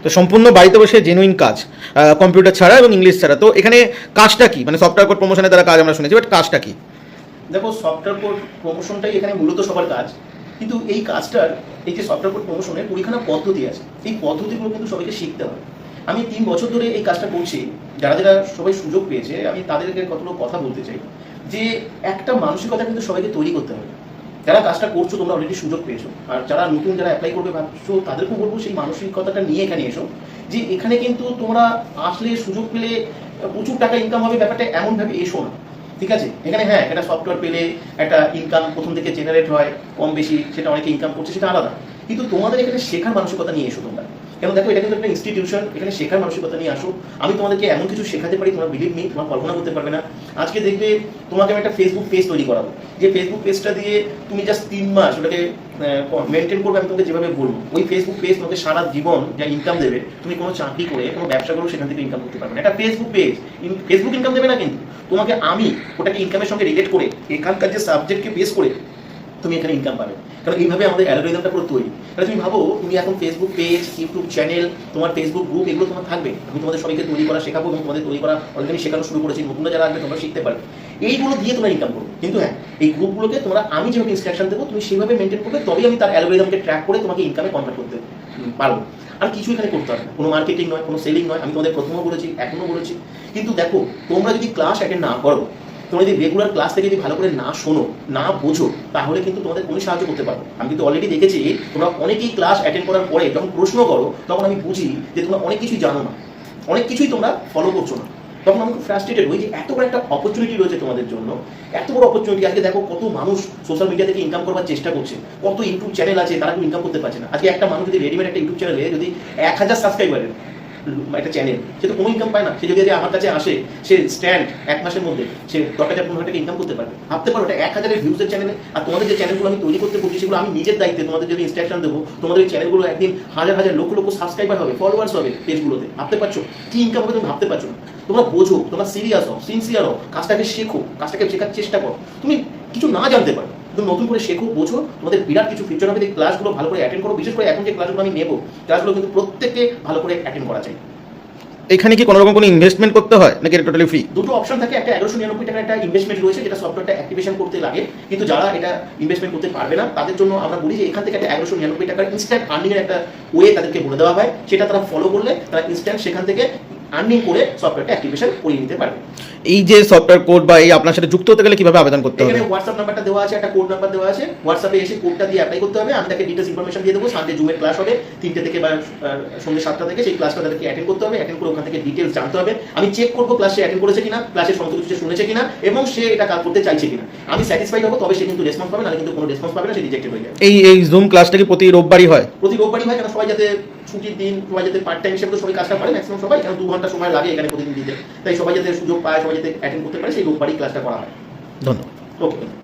তো সম্পূর্ণ বাড়িতে বসে জেনুইন কাজ, কম্পিউটার ছাড়া এবং ইংলিশ ছাড়া। তো এখানে কাজটা কি, মানে সফটওয়্যার কোড প্রমোশনের দ্বারা কাজ আমরা শুনেছি, বাট কাজটা কি? দেখো, সফটওয়্যার কোড প্রমোশনটাই এখানে মূলত সবার কাজ, কিন্তু এই কাজটার, এই যে সফটওয়্যার কোড প্রমোশনের পরীক্ষানা পদ্ধতি আছে, এই পদ্ধতিগুলো কিন্তু সবাইকে শিখতে হবে। আমি 3 বছর ধরে এই কাজটা করছি, যারা যারা সবাই সুযোগ পেয়েছে আমি তাদেরকে কতগুলো কথা বলতে চাই যে একটা মানসিকতা কিন্তু সবাইকে তৈরি করতে হবে। যারা কাজটা করছো তোমরা অলরেডি সুযোগ পেয়েছো, আর যারা নতুন যারা অ্যাপ্লাই করবে ভাবছো তাদেরকেও বলবো সেই মানসিকতাটা নিয়ে এখানে এসো, যে এখানে কিন্তু তোমরা আসলে সুযোগ পেলে প্রচুর টাকা ইনকাম হবে, ব্যাপারটা এমনভাবে এসো না। ঠিক আছে, এখানে হ্যাঁ একটা সফটওয়্যার পেলে একটা ইনকাম প্রথম থেকে জেনারেট হয় কম বেশি, সেটা অনেকে ইনকাম করছে, সেটা আলাদা, কিন্তু তোমাদের এখানে শেখার মানসিকতা নিয়ে এসো তোমরা। কেন দেখো, এটা কিন্তু একটা ইনস্টিটিউশন, এখানে শেখার মানসিকতা নিয়ে আসো। আমি তোমাদেরকে এমন কিছু শেখাতে পারি তোমরা বিলিভ মি, তোমরা কল্পনা করতে পারবে না। আজকে দেখবে তোমাকে আমি একটা ফেসবুক পেজ তৈরি করাবো, যে ফেসবুক পেজটা দিয়ে তুমি জাস্ট 3 মাস ওটাকে মেনটেন করবে, আমি তোমাকে যেভাবে বলবো ওই ফেসবুক পেজ তোমাকে সারা জীবন যা ইনকাম দেবে, তুমি কোনো চাকরি করে কোনো ব্যবসা করো সেখান থেকে ইনকাম করতে পারবে না। একটা ফেসবুক পেজ, ফেসবুক ইনকাম দেবে না, কিন্তু তোমাকে আমি ওটাকে ইনকামের সঙ্গে রিলেট করে এখানকার যে সাবজেক্টকে বেস করে তুমি এখানে ইনকাম পাবে। কারণ এইভাবে আমাদের অ্যালগরিদমটা পুরো তৈরি। তাহলে তুমি ভাবো, তুমি এখন ফেসবুক পেজ, ইউটিউব চ্যানেল, তোমার ফেসবুক গ্রুপ, এগুলো তোমার থাকবে। আমি তোমাদের সবাইকে তৈরি করা শেখাবো এবং তোমাদের তৈরি করা অলরেডি শেখানো শুরু করেছি, নতুনরা যারা আসবে তোমরা শিখতে পারবে। এইগুলো দিয়ে তোমরা ইনকাম করবে, কিন্তু হ্যাঁ এই গ্রুপগুলোকে তোমরা আমি যেভাবে ইনস্ট্রাকশন দেবো তুমি সেভাবে মেনটেন করবে, তবেই আমি তার অ্যালগরিদমকে ট্র্যাক করে তোমাকে ইনকামে কনভার্ট করতে পারবো। আর কিছু এখানে করতে হবে না, কোনো মার্কেটিং নয়, কোনো সেলিং নয়। আমি তোমাদের প্রথমেও বলেছি, এখনো বলেছি। কিন্তু দেখো, তোমরা যদি ক্লাস অ্যাটেন্ড না করো, তোমরা যদি রেগুলার ক্লাস থেকে যদি ভালো করে না শোনো, না বোঝো, তাহলে কিন্তু তোমাদের কোনো সাহায্য করতে পারবো। আমি কিন্তু অলরেডি দেখেছি তোমরা অনেকেই ক্লাস অ্যাটেন্ড করার পরে যখন প্রশ্ন করো, তখন আমি বুঝি যে তোমরা অনেক কিছুই জানো না, অনেক কিছুই তোমরা ফলো করছো না। তখন আমি খুব ফ্রাস্ট্রেটেড হই যে এত বড় একটা অপরচুনিটি রয়েছে তোমাদের জন্য, এত বড় অপরচুনিটি। আজকে দেখো কত মানুষ সোশ্যাল মিডিয়া থেকে ইনকাম করবার চেষ্টা করছে, কত ইউটিউব চ্যানেল আছে, তারা কিন্তু ইনকাম করতে পারছে না। আজকে একটা মানুষ যদি রেডিমেড একটা ইউটিউব চ্যানেলে যদি 1000 সাবস্ক্রাইবারের একটা চ্যানেল, সে তো কোনো ইনকাম পায় না। সে যদি আমার কাছে আসে, সে স্ট্যান্ড 1 মাসের মধ্যে সে 10,000-15,000 টাকা ইনকাম করতে পারবে। ভাবতে পারো, এটা 1000-এর ভিউজের চ্যানেলে। আর তোমাদের যে চ্যানেলগুলো আমি তৈরি করতে বলছি, সেগুলো আমি নিজের দায়িত্বে তোমাদের যদি ইনস্ট্রাকশন দেবো, তোমাদের এই চ্যানেলগুলো একদিন হাজার হাজার লক্ষ লক্ষ সাবস্ক্রাইবার হবে, ফলোয়ার্স হবে পেজগুলোতে। ভাবতে পারছো কি ইনকাম হবে? তুমি ভাবতে পারছো না। তোমরা বোঝো, তোমরা সিরিয়াস হও, সিনসিয়ার হও, কাজটাকে শেখো, কাজটাকে শেখার চেষ্টা করো। তুমি কিছু না জানতে পারো, তুমি নতুন করে শেখো, বোঝো, তোমাদের বিরাট কিছু ফিউচার হবে। এই ক্লাসগুলো ভালো করে অ্যাটেন্ড করো। বিশেষ করে এখন যে ক্লাসগুলো আমি নেবো, ক্লাসগুলো কিন্তু প্রত্যেককে ভালো করে অ্যাটেন্ড করা চাই। এখানে কি কোনো রকম কোনো ইনভেস্টমেন্ট করতে হয় নাকি এটা টোটালি ফ্রি? দুটো অপশন থাকে। একটা 1199 টাকার একটা ইনভেস্টমেন্ট রয়েছে, যেটা সফটওয়্যারটা অ্যাক্টিভেশন করতে লাগে। কিন্তু যারা এটা ইনভেস্টমেন্ট করতে পারবে না, তাদের জন্য আমরা বলি যে এখান থেকে একটা 1199 টাকার ইনস্ট্যান্ট আর্নিং এর একটা ওয়ে তাদেরকে বলে দেওয়া হয়। সেটা তারা ফলো করলে তারা ইনস্ট্যান্ট সেখান থেকে আর্নিং করে সফটওয়্যারটা অ্যাক্টিভেশন করিয়ে নিতে পারবে। এই যে সফটওয়্যার কোড বা এই আপনার সাথে যুক্ত হতে গেলে কিভাবে আবেদন করতে হবে? এখানে হোয়াটসঅ্যাপ নাম্বারটা দেওয়া আছে, একটা কোড নাম্বার দেওয়া আছে। হোয়াটসঅ্যাপে এসে কোডটা দিয়ে অ্যাপ্লাই করতে হবে। আমি তাকে ডিটেলস ইনফরমেশন দিয়ে দেবো। সানডে জুমের ক্লাস হবে 3টে থেকে বা সন্ধ্যে 7টা থেকে। সেই ক্লাসটা তাদেরকে অ্যাটেন্ড করতে হবে। অ্যাটেন্ড করে ওখান থেকে ডিটেলস জানতে হবে। আমি চেক করবো ক্লাসে অ্যাটেন্ড করেছে কিনা, ক্লাসের সমস্ত কিছু শুনেছে কিনা, এবং সে এটা কাজ করতে চাইছে কিনা। আমি স্যাটিসফাইড হবো, তবে সে কিন্তু রেসপন্স পাবে, নাহলে কিন্তু কোনো রেসপন্স পাবে না, সে রিজেক্টেড হয়ে যাবে। এই জুম ক্লাসটা কি প্রতি রোববারই হয়? প্রতি রোববারই হয়, কেন সবাই যাতে ছুটির দিন, সবাই যাতে পার্ট টাইম হিসেবে তো সবাই কাজটা করে ম্যাক্সিমাম সবাই, কেন 2 ঘন্টা সময় লাগে এখানে প্রতিদিন দিতে। তাই সবাই যাতে সুযোগ পায়, সবাই যাতে অ্যাটেন্ড করতে পারে, সেই রোববারই ক্লাসটা করা হয়। ধন্যবাদ। ওকে।